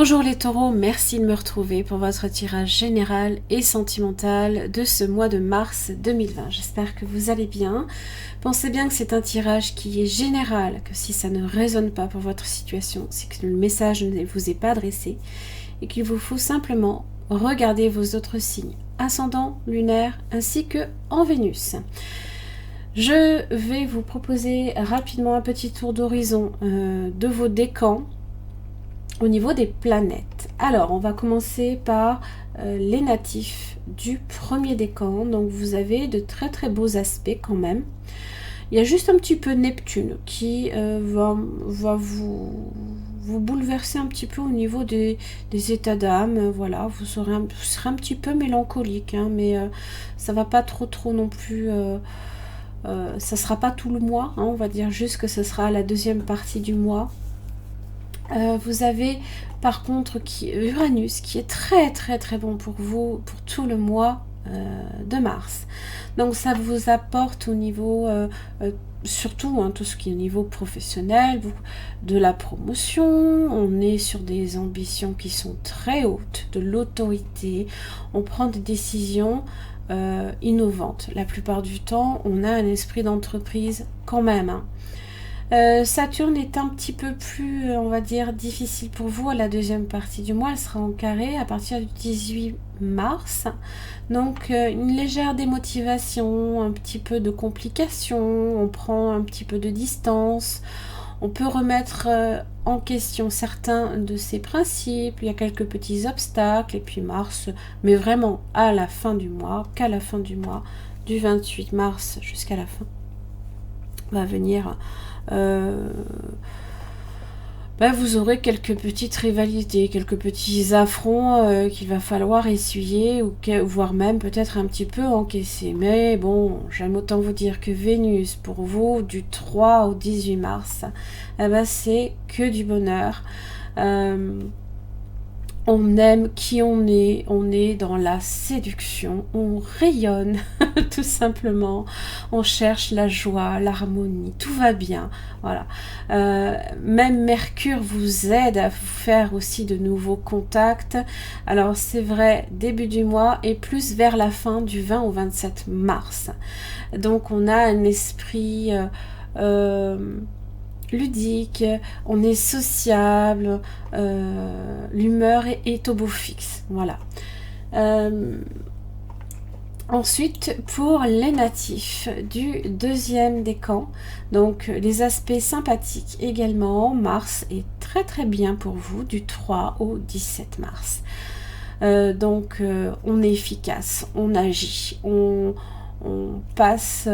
Bonjour les taureaux, merci de me retrouver pour votre tirage général et sentimental de ce mois de mars 2020. J'espère que vous allez bien. Pensez bien que c'est un tirage qui est général, que si ça ne résonne pas pour votre situation, c'est que le message ne vous est pas adressé et qu'il vous faut simplement regarder vos autres signes, ascendant, lunaire ainsi que en Vénus. Je vais vous proposer rapidement un petit tour d'horizon de vos décans au niveau des planètes. Alors, on va commencer par les natifs du premier décan. Donc, vous avez de très très beaux aspects quand même. Il y a juste un petit peu Neptune qui va vous bouleverser un petit peu au niveau des états d'âme. Voilà, vous serez un petit peu mélancolique, hein, mais ça va pas trop non plus. Ça sera pas tout le mois, hein, on va dire juste que ce sera la deuxième partie du mois. Vous avez par contre Uranus qui est très bon pour vous pour tout le mois de mars. Donc ça vous apporte au niveau surtout tout ce qui est au niveau professionnel, de la promotion. On est sur des ambitions qui sont très hautes, de l'autorité. On prend des décisions innovantes. La plupart du temps, on a un esprit d'entreprise quand même, hein. Saturne est un petit peu plus, on va dire, difficile pour vous à la deuxième partie du mois. Elle sera en carré à partir du 18 mars. Donc, une légère démotivation, un petit peu de complications, on prend un petit peu de distance. On peut remettre en question certains de ses principes. Il y a quelques petits obstacles. Et puis Mars, mais vraiment à la fin du mois, qu'à la fin du mois, du 28 mars jusqu'à la fin, va venir... vous aurez quelques petites rivalités, quelques petits affronts qu'il va falloir essuyer ou voire même peut-être un petit peu encaisser. Mais bon, j'aime autant vous dire que Vénus pour vous du 3 au 18 mars, c'est que du bonheur. On aime qui on est dans la séduction, on rayonne tout simplement, on cherche la joie, l'harmonie, tout va bien, voilà. Même Mercure vous aide à vous faire aussi de nouveaux contacts. Alors c'est vrai, début du mois et plus vers la fin du 20 au 27 mars. Donc on a un esprit... ludique, on est sociable, l'humeur est au beau fixe, voilà. Ensuite, pour les natifs du deuxième décan, donc les aspects sympathiques également, Mars est très bien pour vous, du 3 au 17 mars. On est efficace, on agit, on passe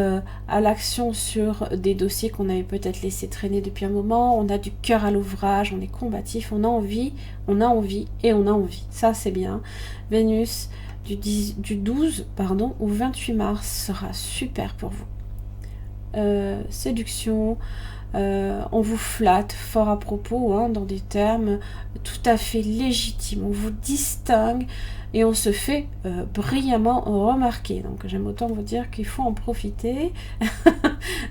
à l'action sur des dossiers qu'on avait peut-être laissé traîner depuis un moment. On a du cœur à l'ouvrage, on est combatif, on a envie et on a envie. Ça, c'est bien. Vénus, du 12 au 28 mars sera super pour vous. Séduction, on vous flatte fort à propos, hein, dans des termes tout à fait légitimes. On vous distingue et on se fait brillamment remarquer. Donc j'aime autant vous dire qu'il faut en profiter.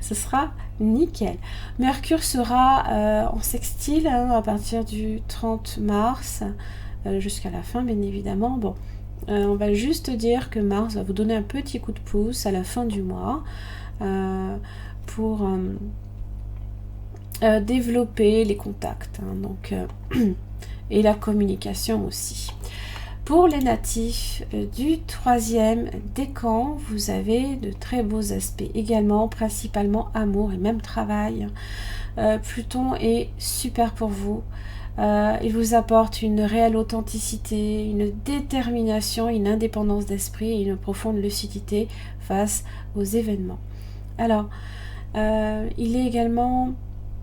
Ce sera nickel. Mercure sera en sextile, hein, à partir du 30 mars jusqu'à la fin, bien évidemment. Bon, on va juste dire que Mars va vous donner un petit coup de pouce à la fin du mois pour développer les contacts, hein, donc, et la communication aussi. Pour les natifs du troisième décan, vous avez de très beaux aspects également, principalement amour et même travail. Pluton est super pour vous. Il vous apporte une réelle authenticité, une détermination, une indépendance d'esprit et une profonde lucidité face aux événements. Alors, il est également...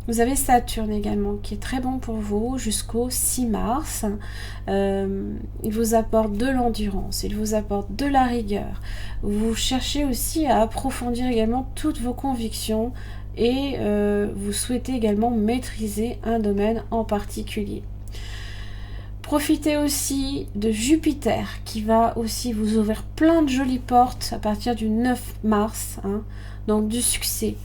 Vous avez Saturne également qui est très bon pour vous jusqu'au 6 mars. Il vous apporte de l'endurance, il vous apporte de la rigueur. Vous cherchez aussi à approfondir également toutes vos convictions et vous souhaitez également maîtriser un domaine en particulier. Profitez aussi de Jupiter qui va aussi vous ouvrir plein de jolies portes à partir du 9 mars, hein, donc du succès.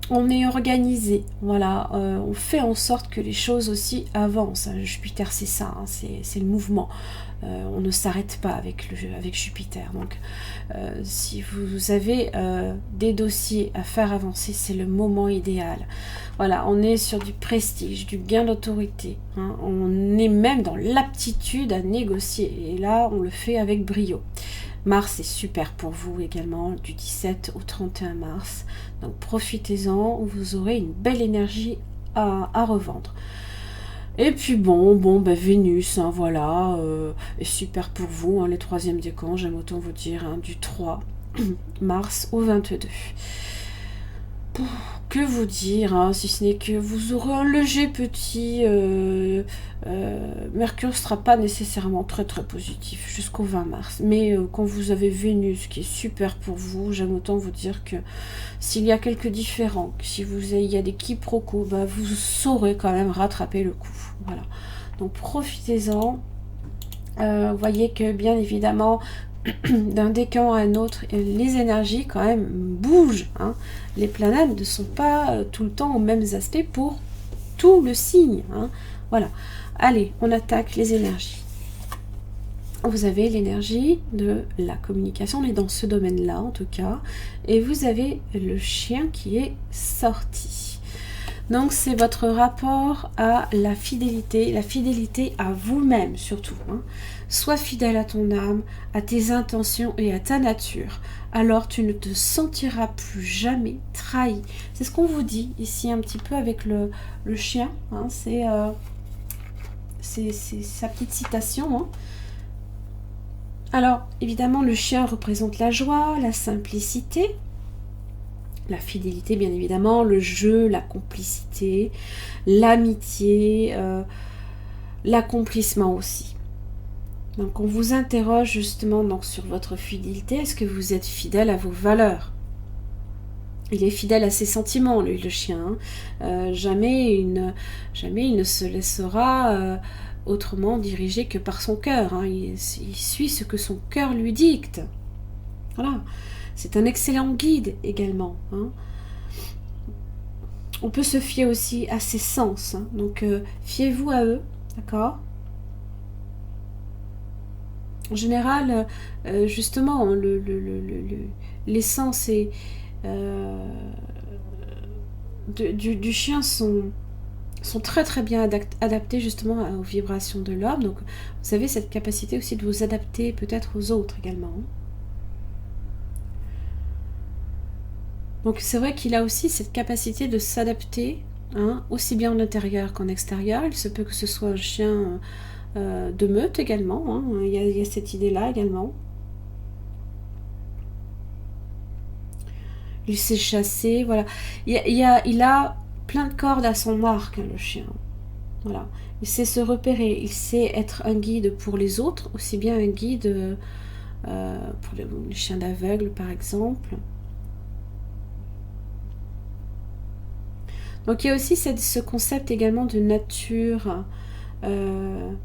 on est organisé, voilà, on fait en sorte que les choses aussi avancent. Jupiter, c'est ça, hein, c'est le mouvement. On ne s'arrête pas avec Jupiter. Donc, si vous avez des dossiers à faire avancer, c'est le moment idéal. Voilà, on est sur du prestige, du gain d'autorité. Hein, on est même dans l'aptitude à négocier. Et là, on le fait avec brio. Mars est super pour vous également, du 17 au 31 mars. Donc profitez-en, vous aurez une belle énergie à revendre. Et puis ben Vénus, hein, voilà, est super pour vous, hein, les troisièmes décans, j'aime autant vous dire, hein, du 3 mars au 22. Que vous dire, hein, si ce n'est que vous aurez un léger petit... Mercure ne sera pas nécessairement très positif jusqu'au 20 mars. Mais quand vous avez Vénus qui est super pour vous, j'aime autant vous dire que s'il y a quelques différends, si il y a des quiproquos, bah, vous saurez quand même rattraper le coup. Voilà. Donc profitez-en. Voyez que bien évidemment... d'un décan à un autre, les énergies quand même bougent. Hein. Les planètes ne sont pas tout le temps aux mêmes aspects pour tout le signe. Hein. Voilà. Allez, on attaque les énergies. Vous avez l'énergie de la communication, on est dans ce domaine-là en tout cas, et vous avez le chien qui est sorti. Donc c'est votre rapport à la fidélité à vous-même surtout. Hein. Sois fidèle à ton âme, à tes intentions et à ta nature. Alors tu ne te sentiras plus jamais trahi. C'est ce qu'on vous dit ici un petit peu avec le chien. Hein. C'est sa petite citation. Hein. Alors évidemment le chien représente la joie, la simplicité. La fidélité, bien évidemment, le jeu, la complicité, l'amitié, l'accomplissement aussi. Donc, on vous interroge justement donc, sur votre fidélité. Est-ce que vous êtes fidèle à vos valeurs? Il est fidèle à ses sentiments, lui, le chien. Hein. Jamais il ne se laissera autrement diriger que par son cœur. Hein. Il suit ce que son cœur lui dicte. Voilà. C'est un excellent guide également. Hein. On peut se fier aussi à ses sens. Hein. Donc, fiez-vous à eux. D'accord? En général, justement, les sens du chien sont très bien adaptés justement aux vibrations de l'homme. Donc, vous avez cette capacité aussi de vous adapter peut-être aux autres également. Donc c'est vrai qu'il a aussi cette capacité de s'adapter, hein, aussi bien en intérieur qu'en extérieur. Il se peut que ce soit un chien de meute également. Hein. Il y a cette idée-là également. Il sait chasser, voilà. Il a plein de cordes à son arc, hein, le chien. Voilà. Il sait se repérer, il sait être un guide pour les autres, aussi bien un guide pour les chiens d'aveugle par exemple. Donc il y a aussi ce concept également de nature, de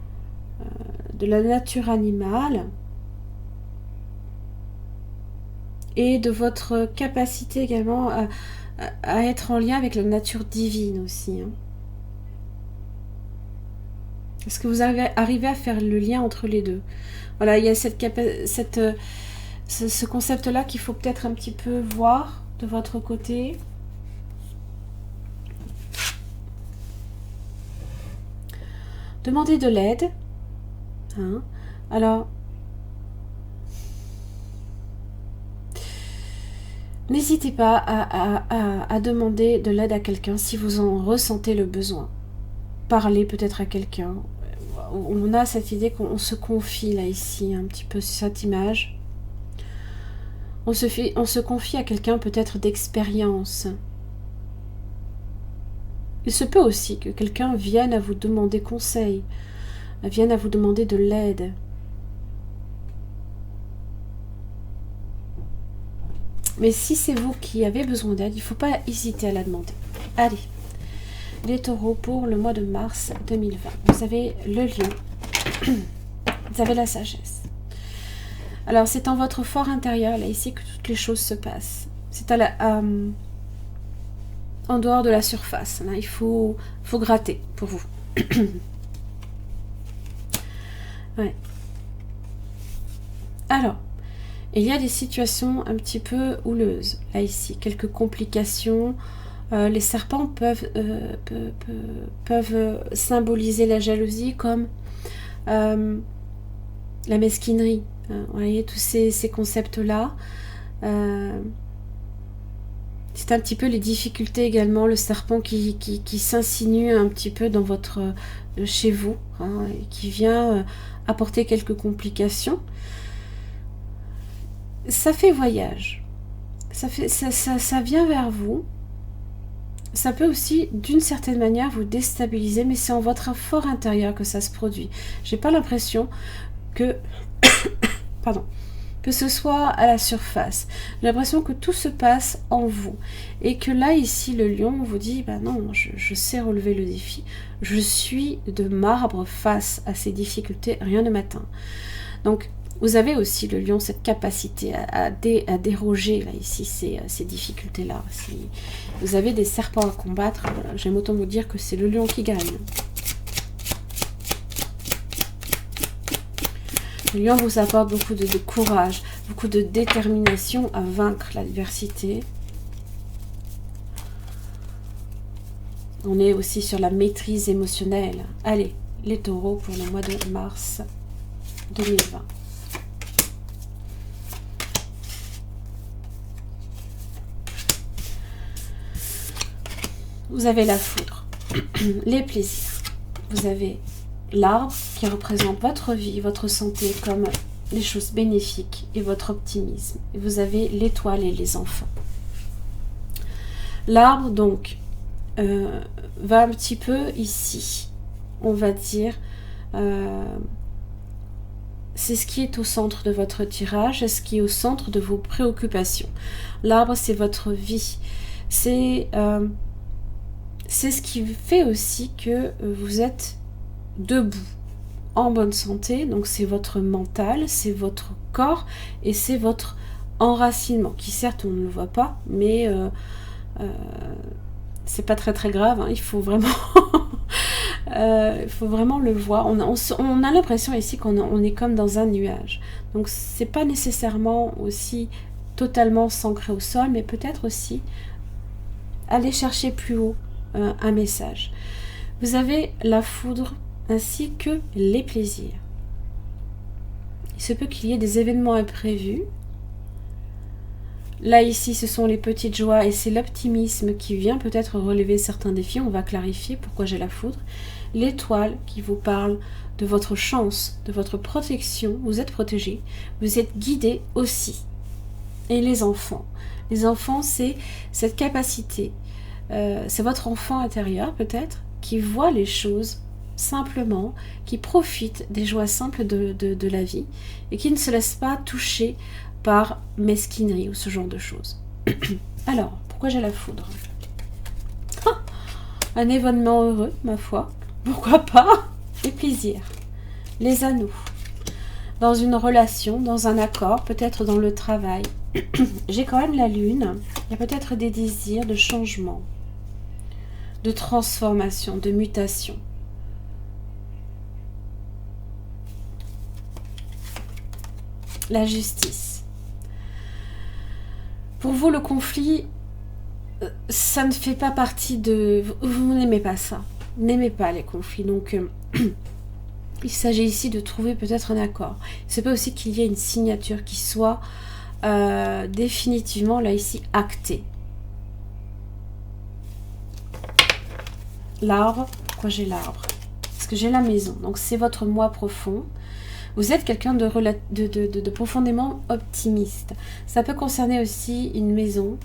la nature animale et de votre capacité également à être en lien avec la nature divine aussi. Hein. Est-ce que vous arrivez à faire le lien entre les deux? Voilà, il y a ce concept-là qu'il faut peut-être un petit peu voir de votre côté. Demandez de l'aide. Hein. Alors, n'hésitez pas à demander de l'aide à quelqu'un si vous en ressentez le besoin. Parlez peut-être à quelqu'un. On a cette idée qu'on se confie là ici, un petit peu cette image. On se confie à quelqu'un peut-être d'expérience. Il se peut aussi que quelqu'un vienne à vous demander conseil, vienne à vous demander de l'aide. Mais si c'est vous qui avez besoin d'aide, il ne faut pas hésiter à la demander. Allez, les taureaux pour le mois de mars 2020. Vous avez le lion, vous avez la sagesse. Alors c'est en votre fort intérieur, là ici, que toutes les choses se passent. C'est en dehors de la surface. Là, il faut gratter pour vous. Ouais. Alors, il y a des situations un petit peu houleuses, là ici, quelques complications. Les serpents peuvent symboliser la jalousie comme la mesquinerie. Vous voyez, tous ces concepts-là. C'est un petit peu les difficultés également, le serpent qui s'insinue un petit peu dans chez vous, hein, et qui vient apporter quelques complications. Ça fait voyage, ça vient vers vous. Ça peut aussi, d'une certaine manière, vous déstabiliser, mais c'est en votre fort intérieur que ça se produit. J'ai pas l'impression que, pardon, que ce soit à la surface. J'ai l'impression que tout se passe en vous. Et que là, ici, le lion vous dit, bah non, je sais relever le défi. Je suis de marbre face à ces difficultés, rien ne m'atteint. Donc, vous avez aussi, le lion, cette capacité à déroger, là, ici, ces difficultés-là. Si vous avez des serpents à combattre, j'aime autant vous dire que c'est le lion qui gagne. Le lion vous apporte beaucoup de courage, beaucoup de détermination à vaincre l'adversité. On est aussi sur la maîtrise émotionnelle. Allez, les taureaux pour le mois de mars 2020. Vous avez la foudre, les plaisirs. Vous avez l'arbre qui représente votre vie, votre santé comme les choses bénéfiques et votre optimisme. Et vous avez l'étoile et les enfants. L'arbre, donc, va un petit peu ici. On va dire, c'est ce qui est au centre de votre tirage, c'est ce qui est au centre de vos préoccupations. L'arbre, c'est votre vie. C'est ce qui fait aussi que vous êtes debout, en bonne santé. Donc c'est votre mental, c'est votre corps et c'est votre enracinement, qui certes on ne le voit pas, mais c'est pas très grave, hein. Il faut vraiment le voir. On a l'impression ici qu'on est comme dans un nuage. Donc c'est pas nécessairement aussi totalement s'ancrer au sol, mais peut-être aussi aller chercher plus haut un message. Vous avez la foudre ainsi que les plaisirs. Il se peut qu'il y ait des événements imprévus. Là, ici, ce sont les petites joies et c'est l'optimisme qui vient peut-être relever certains défis. On va clarifier pourquoi j'ai la foudre. L'étoile qui vous parle de votre chance, de votre protection. Vous êtes protégé, vous êtes guidé aussi. Et les enfants. Les enfants, c'est cette capacité. C'est votre enfant intérieur, peut-être, qui voit les choses simplement, qui profite des joies simples de la vie et qui ne se laisse pas toucher par mesquinerie ou ce genre de choses. Alors, pourquoi j'ai la foudre? Un événement heureux, ma foi. Pourquoi pas? Les plaisirs, les anneaux. Dans une relation, dans un accord, peut-être dans le travail. J'ai quand même la lune. Il y a peut-être des désirs de changement, de transformation, de mutation. La justice. Pour vous, le conflit, ça ne fait pas partie de... Vous n'aimez pas ça. Vous n'aimez pas les conflits. Donc, il s'agit ici de trouver peut-être un accord. C'est pas aussi qu'il y ait une signature qui soit définitivement, là, ici, actée. L'arbre. Pourquoi j'ai l'arbre? Parce que j'ai la maison. Donc, c'est votre moi profond. Vous êtes quelqu'un de profondément optimiste. Ça peut concerner aussi une maison.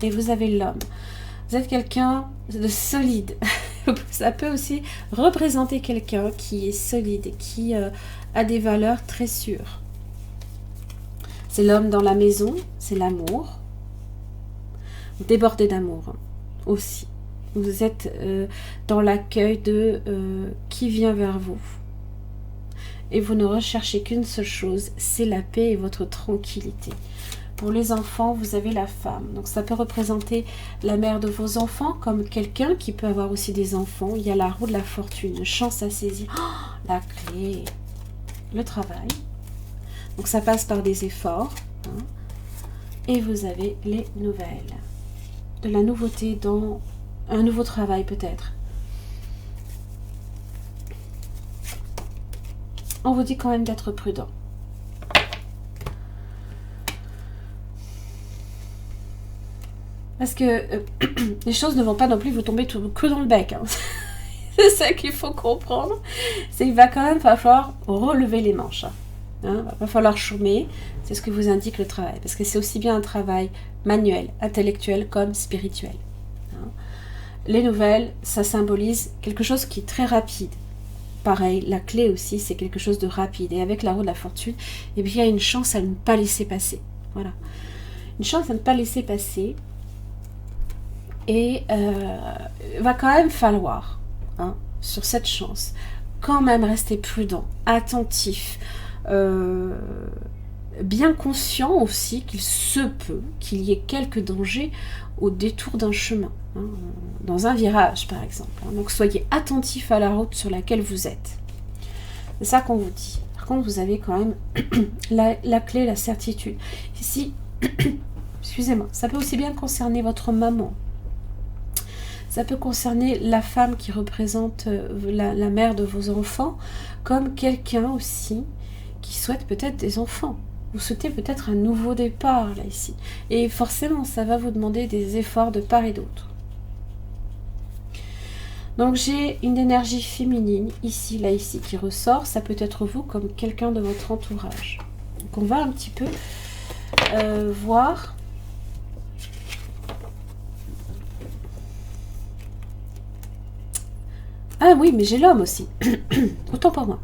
Et vous avez l'homme. Vous êtes quelqu'un de solide. Ça peut aussi représenter quelqu'un qui est solide, qui a des valeurs très sûres. C'est l'homme dans la maison, c'est l'amour. Débordé d'amour aussi. Vous êtes dans l'accueil de qui vient vers vous. Et vous ne recherchez qu'une seule chose, c'est la paix et votre tranquillité. pour les enfants, vous avez la femme. Donc ça peut représenter la mère de vos enfants, comme quelqu'un qui peut avoir aussi des enfants. Il y a la roue de la fortune, une chance à saisir. Oh, la clé, le travail. Donc ça passe par des efforts. Hein. Et vous avez les nouvelles. De la nouveauté dans un nouveau travail peut-être. On vous dit quand même d'être prudent. Parce que les choses ne vont pas non plus vous tomber que dans le bec. Hein. C'est ça qu'il faut comprendre. C'est qu'il va quand même falloir relever les manches. Hein. Il va falloir chômer. C'est ce que vous indique le travail. Parce que c'est aussi bien un travail manuel, intellectuel comme spirituel. Hein. Les nouvelles, ça symbolise quelque chose qui est très rapide. Pareil, la clé aussi, c'est quelque chose de rapide. Et avec la roue de la fortune, eh bien, il y a une chance à ne pas laisser passer. Voilà. Une chance à ne pas laisser passer. Et va quand même falloir, hein, sur cette chance, quand même rester prudent, attentif, bien conscient aussi qu'il se peut qu'il y ait quelques dangers au détour d'un chemin, hein, dans un virage par exemple. Hein. Donc soyez attentif à la route sur laquelle vous êtes. C'est ça qu'on vous dit. Par contre, vous avez quand même la clé, la certitude. Ici, excusez-moi, ça peut aussi bien concerner votre maman. Ça peut concerner la femme qui représente la mère de vos enfants, comme quelqu'un aussi qui souhaite peut-être des enfants. Vous souhaitez peut-être un nouveau départ, là, ici. Et forcément, ça va vous demander des efforts de part et d'autre. Donc, j'ai une énergie féminine, ici, là, ici, qui ressort. Ça peut être vous, comme quelqu'un de votre entourage. Donc, on va un petit peu voir... Ah oui, mais j'ai l'homme aussi. Autant pour moi.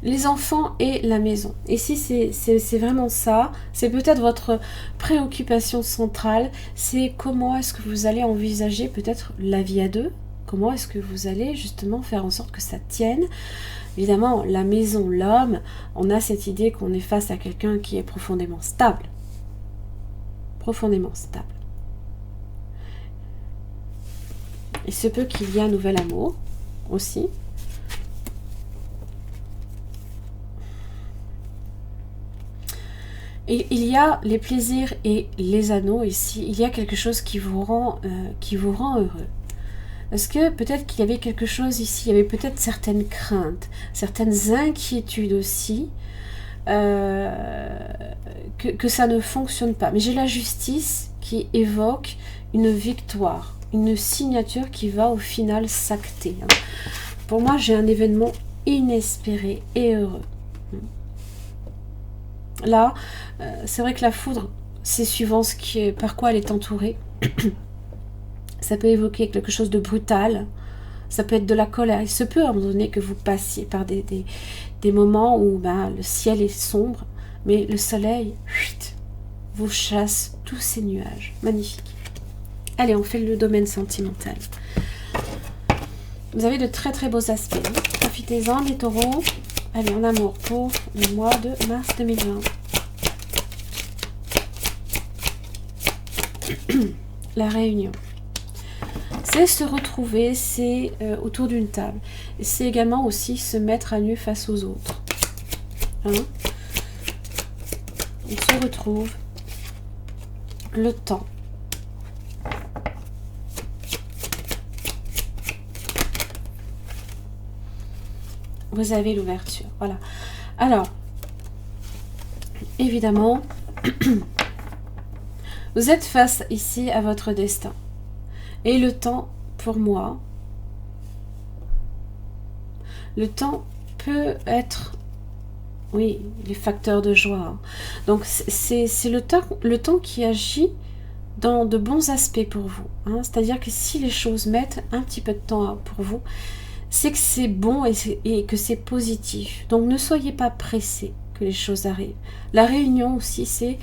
Les enfants et la maison. Et si c'est vraiment ça, c'est peut-être votre préoccupation centrale, c'est comment est-ce que vous allez envisager peut-être la vie à deux, comment est-ce que vous allez justement faire en sorte que ça tienne. Évidemment, la maison, l'homme, on a cette idée qu'on est face à quelqu'un qui est profondément stable. Profondément stable. Il se peut qu'il y ait un nouvel amour aussi. Et il y a les plaisirs et les anneaux ici. Il y a quelque chose qui vous rend heureux. Est-ce que peut-être qu'il y avait quelque chose ici, il y avait peut-être certaines craintes, certaines inquiétudes aussi, que ça ne fonctionne pas. Mais j'ai la justice qui évoque une victoire. Une signature qui va au final s'acter. Pour moi, j'ai un événement inespéré et heureux. Là, c'est vrai que la foudre, c'est suivant par quoi elle est entourée. Ça peut évoquer quelque chose de brutal. Ça peut être de la colère. Il se peut à un moment donné que vous passiez par des moments où le ciel est sombre, mais le soleil vous chasse tous ces nuages. Magnifique. Allez, on fait le domaine sentimental. Vous avez de très très beaux aspects. Profitez-en, les taureaux. Allez, en amour pour le mois de mars 2020. La réunion. C'est se retrouver, c'est autour d'une table. C'est également aussi se mettre à nu face aux autres. Hein? On se retrouve. Le temps. Vous avez l'ouverture, voilà. Alors, évidemment, vous êtes face ici à votre destin. Et le temps, pour moi, le temps peut être, oui, les facteurs de joie. Hein. Donc, c'est le temps qui agit dans de bons aspects pour vous. Hein. C'est-à-dire que si les choses mettent un petit peu de temps pour vous, c'est que c'est bon et que c'est positif. Donc ne soyez pas pressés que les choses arrivent. La réunion aussi, c'est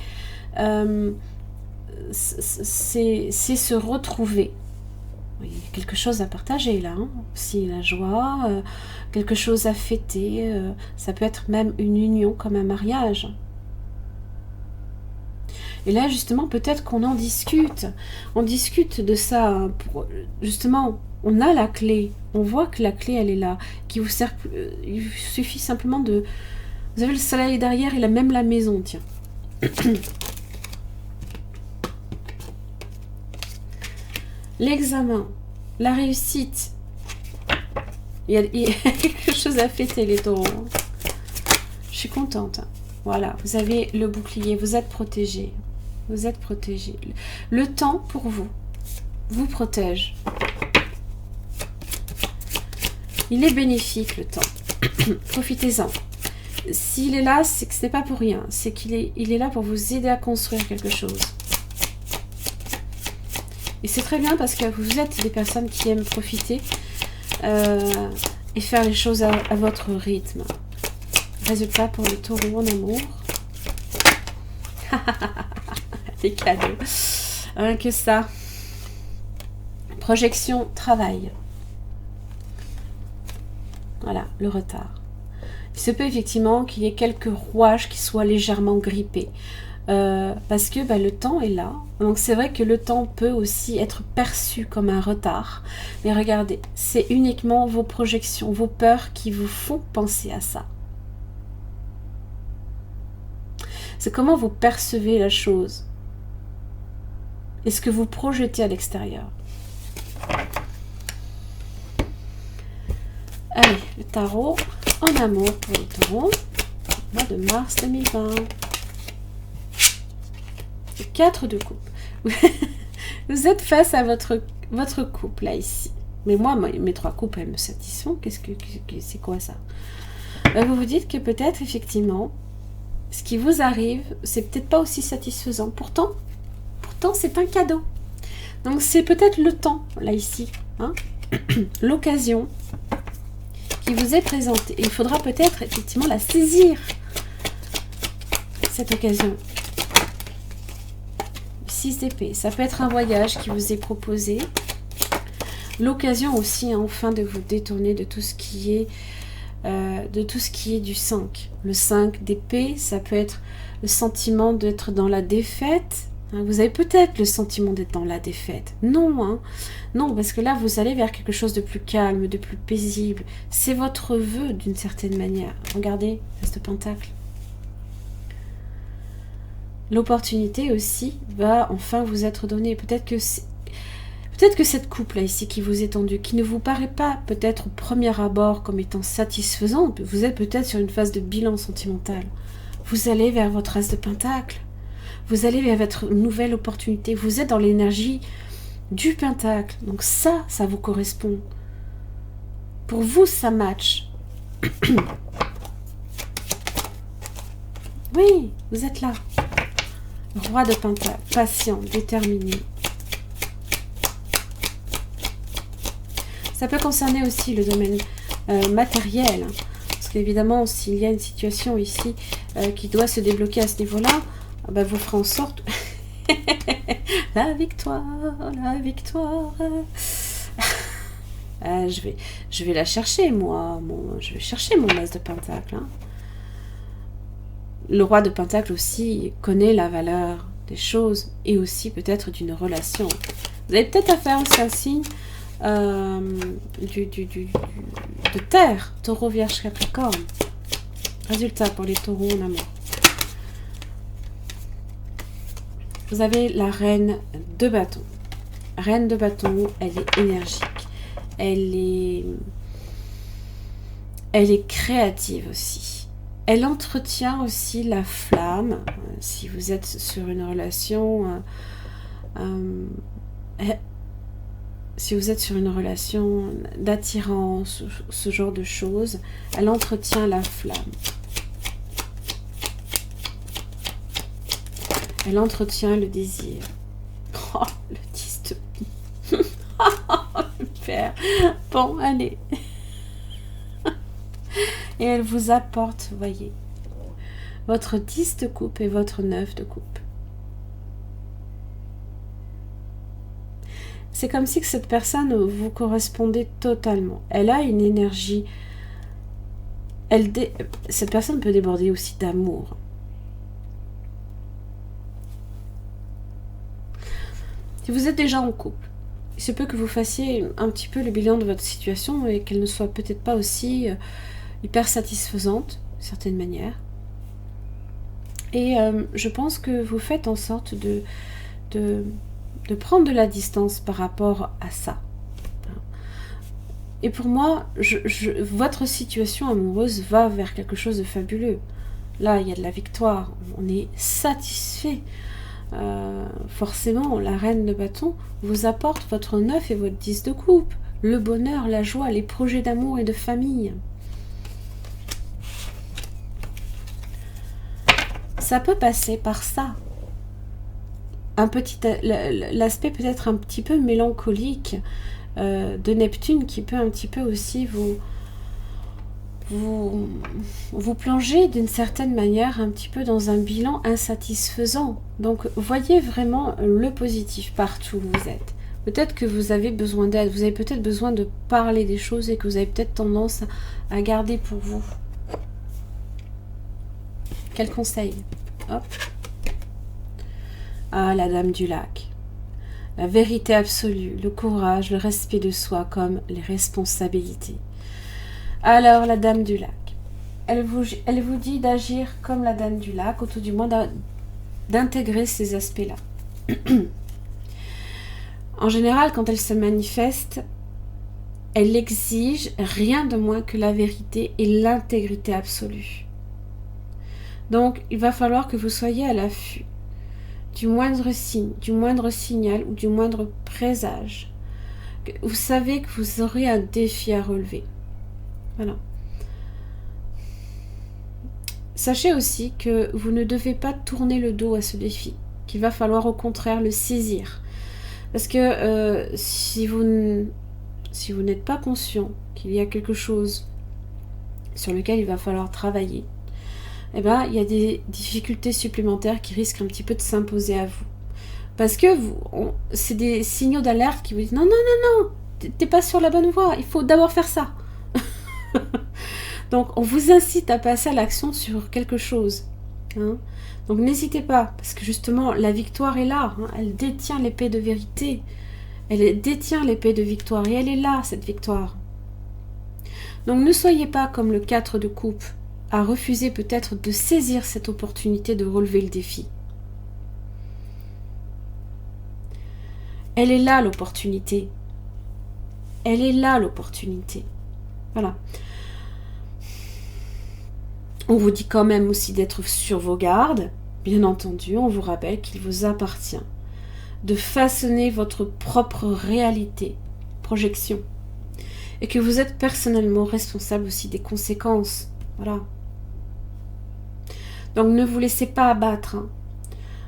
se retrouver. Il y a quelque chose à partager là, hein. Si la joie, quelque chose à fêter, ça peut être même une union comme un mariage. Et là justement peut-être qu'on en discute, on discute de ça, hein, pour, justement on a la clé, on voit que la clé elle est là, qui vous sert, il suffit simplement de, vous avez le soleil derrière et même la maison, tiens. L'examen, la réussite. Il y a quelque chose à fêter, les taureaux. Je suis contente. Voilà, vous avez le bouclier, vous êtes protégés. Vous êtes protégés. Le temps pour vous protège. Il est bénéfique, le temps. Profitez-en. S'il est là, c'est que ce n'est pas pour rien. C'est qu'il est, il est là pour vous aider à construire quelque chose. Et c'est très bien parce que vous êtes des personnes qui aiment profiter et faire les choses à votre rythme. Résultat pour le taureau en amour. Les cadeaux. Rien que ça. Projection, travail. Voilà, le retard. Il se peut effectivement qu'il y ait quelques rouages qui soient légèrement grippés. Parce que le temps est là. Donc c'est vrai que le temps peut aussi être perçu comme un retard. Mais regardez, c'est uniquement vos projections, vos peurs qui vous font penser à ça. C'est comment vous percevez la chose. Et ce que vous projetez à l'extérieur. Allez, le tarot en amour pour les taureaux. Mois de mars 2020. 4 de coupe. Vous êtes face à votre couple, là, ici. Mais moi, mes 3 coupes, elles me satisfont. C'est quoi ça? Vous vous dites que peut-être, effectivement, ce qui vous arrive, c'est peut-être pas aussi satisfaisant. Pourtant, c'est un cadeau. Donc, c'est peut-être le temps, là, ici. Hein, l'occasion qui vous est présentée. Et il faudra peut-être, effectivement, la saisir, cette occasion. 6 d'épée, ça peut être un voyage qui vous est proposé. L'occasion aussi, hein, enfin, de vous détourner de tout ce qui est du 5. Le 5 d'épée, ça peut être le sentiment d'être dans la défaite. Hein, vous avez peut-être le sentiment d'être dans la défaite. Non, hein, non, parce que là, vous allez vers quelque chose de plus calme, de plus paisible. C'est votre vœu d'une certaine manière. Regardez, As de Pentacle. L'opportunité aussi va enfin vous être donnée. Peut-être que cette coupe là ici qui vous est tendue, qui ne vous paraît pas peut-être au premier abord comme étant satisfaisante, vous êtes peut-être sur une phase de bilan sentimental. Vous allez vers votre As de Pentacle. Vous allez vers votre nouvelle opportunité. Vous êtes dans l'énergie du Pentacle. Donc ça vous correspond. Pour vous, ça match. Oui, vous êtes là. Roi de Pentacle, patient, déterminé. Ça peut concerner aussi le domaine matériel. Hein, parce qu'évidemment, s'il y a une situation ici qui doit se débloquer à ce niveau-là, vous ferez en sorte... la victoire, la victoire. Je vais la chercher, moi. Je vais chercher mon As de Pentacle. Hein. Le roi de Pentacle aussi connaît la valeur des choses et aussi peut-être d'une relation. Vous avez peut-être affaire aussi à un signe de terre, taureau, vierge, capricorne. Résultat pour les taureaux en amour. Vous avez la reine de bâton. Reine de bâton, elle est énergique. Elle est créative aussi. Elle entretient aussi la flamme. Si vous êtes sur une relation, d'attirance, ce genre de choses, elle entretient la flamme. Elle entretient le désir. Oh, le 10 de... Super. Bon, allez. Et elle vous apporte, vous voyez, votre 10 de coupe et votre 9 de coupe. C'est comme si que cette personne vous correspondait totalement. Elle a une énergie. Cette personne peut déborder aussi d'amour. Si vous êtes déjà en couple, il se peut que vous fassiez un petit peu le bilan de votre situation et qu'elle ne soit peut-être pas aussi hyper satisfaisante, d'une certaine manière. Et je pense que vous faites en sorte de prendre de la distance par rapport à ça. Et pour moi, votre situation amoureuse va vers quelque chose de fabuleux. Là, il y a de la victoire, on est satisfait. Forcément, la reine de bâton vous apporte votre 9 et votre 10 de coupe, le bonheur, la joie, les projets d'amour et de famille. Ça peut passer par ça. L'aspect peut-être un petit peu mélancolique de Neptune qui peut un petit peu aussi vous plonger d'une certaine manière un petit peu dans un bilan insatisfaisant. Donc voyez vraiment le positif partout où vous êtes. Peut-être que vous avez besoin d'aide, vous avez peut-être besoin de parler des choses et que vous avez peut-être tendance à garder pour vous. Quel conseil? Hop. Ah, la dame du lac. La vérité absolue, le courage, le respect de soi comme les responsabilités. Alors, la dame du lac, elle vous dit d'agir comme la dame du lac, ou tout du moins d'intégrer ces aspects-là. En général, quand elle se manifeste, elle exige rien de moins que la vérité et l'intégrité absolue. Donc, il va falloir que vous soyez à l'affût du moindre signe, du moindre signal ou du moindre présage. Vous savez que vous aurez un défi à relever. Voilà. Sachez aussi que vous ne devez pas tourner le dos à ce défi, qu'il va falloir au contraire le saisir. Parce que si vous n'êtes pas conscient qu'il y a quelque chose sur lequel il va falloir travailler, eh ben, il y a des difficultés supplémentaires qui risquent un petit peu de s'imposer à vous. Parce que c'est des signaux d'alerte qui vous disent non, non, non, non, t'es pas sur la bonne voie, il faut d'abord faire ça. Donc, on vous incite à passer à l'action sur quelque chose. Hein. Donc, n'hésitez pas, parce que justement, la victoire est là. Hein. Elle détient l'épée de vérité. Elle détient l'épée de victoire. Et elle est là, cette victoire. Donc, ne soyez pas comme le 4 de coupe, à refuser peut-être de saisir cette opportunité de relever le défi. Elle est là, l'opportunité. Elle est là, l'opportunité. Voilà. On vous dit quand même aussi d'être sur vos gardes. Bien entendu, on vous rappelle qu'il vous appartient de façonner votre propre réalité, projection. Et que vous êtes personnellement responsable aussi des conséquences. Voilà. Donc ne vous laissez pas abattre. Hein.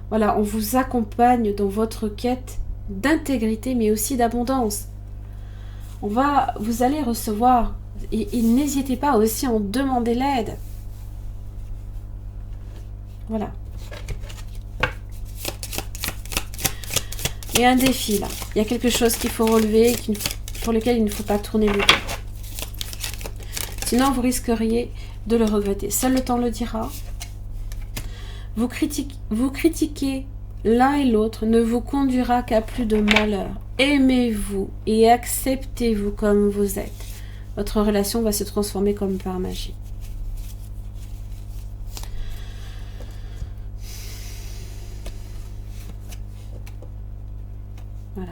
Voilà, on vous accompagne dans votre quête d'intégrité, mais aussi d'abondance. Vous allez recevoir, et n'hésitez pas aussi à en demander l'aide. Voilà. Il y a un défi là. Il y a quelque chose qu'il faut relever, pour lequel il ne faut pas tourner le dos. Sinon, vous risqueriez de le regretter. Seul le temps le dira. Vous critiquer l'un et l'autre ne vous conduira qu'à plus de malheur. Aimez-vous et acceptez-vous comme vous êtes. Votre relation va se transformer comme par magie. Voilà.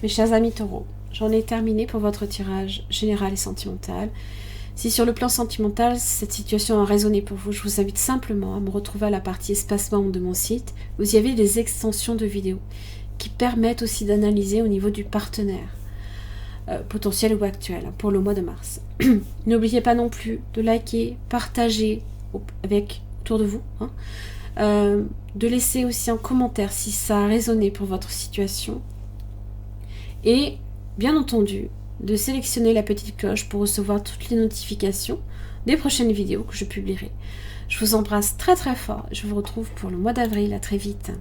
Mes chers amis taureaux, j'en ai terminé pour votre tirage général et sentimental. Si sur le plan sentimental, cette situation a résonné pour vous, je vous invite simplement à me retrouver à la partie espace membre de mon site. Vous y avez des extensions de vidéos qui permettent aussi d'analyser au niveau du partenaire, potentiel ou actuel, pour le mois de mars. N'oubliez pas non plus de liker, partager autour de vous, hein, de laisser aussi un commentaire si ça a résonné pour votre situation. Et bien entendu, de sélectionner la petite cloche pour recevoir toutes les notifications des prochaines vidéos que je publierai. Je vous embrasse très très fort. Je vous retrouve pour le mois d'avril. À très vite.